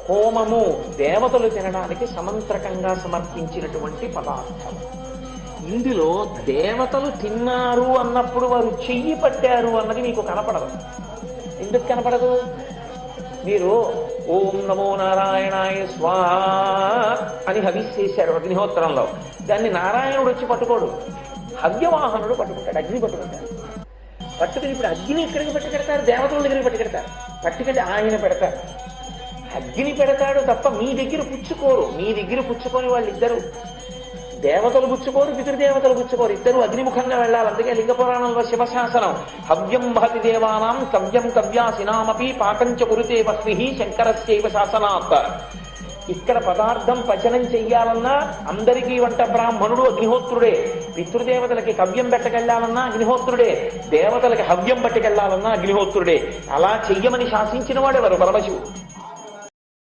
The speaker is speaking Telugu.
హోమము దేవతలు తినడానికి సమంత్రకంగా సమర్పించినటువంటి పదార్థం. ఇందులో దేవతలు తిన్నారు అన్నప్పుడు వారు చెయ్యి పట్టారు అన్నది మీకు కనపడదు. ఎందుకు కనపడదు? మీరు ఓం నమో నారాయణాయ స్వాహ అని హవిస్ చేశారు అగ్నిహోత్రంలో, దాన్ని నారాయణుడు వచ్చి పట్టుకోడు, హవ్యవాహనుడు పట్టుకుంటాడు, అగ్ని పట్టుకుంటాడు. పట్టుకుని ఇప్పుడు అగ్ని ఇక్కడికి పట్టుకెడతారు, దేవతల దగ్గరికి పట్టుకెడతారు, పట్టుకెళ్ళి ఆయన పెడతారు. అగ్ని పెడతాడు తప్ప మీ దగ్గర పుచ్చుకోరు. మీ దగ్గర పుచ్చుకొని వాళ్ళిద్దరు, దేవతలు పుచ్చుకోరు, పితృదేవతలు పుచ్చుకోరు, ఇద్దరు అగ్నిముఖంగా వెళ్ళాలి. అందుకే లింగ పురాణంలో శివశాసనం హవ్యం వహతి దేవానాం కవ్యం కవ్యాసినామపి పాకంచ కురుతే వస్మి శంకరస్యైవ శాసనాత్. ఇక్కడ పదార్థం పచనం చెయ్యాలన్నా అందరికీ వంట బ్రాహ్మణుడు అగ్నిహోత్రుడే, పితృదేవతలకి కవ్యం పెట్టకెళ్లాలన్నా అగ్నిహోత్రుడే, దేవతలకి హవ్యం పట్టుకెళ్లాలన్నా అగ్నిహోత్రుడే. అలా చెయ్యమని శాసించిన వాడెవరు? పరమశివుడు.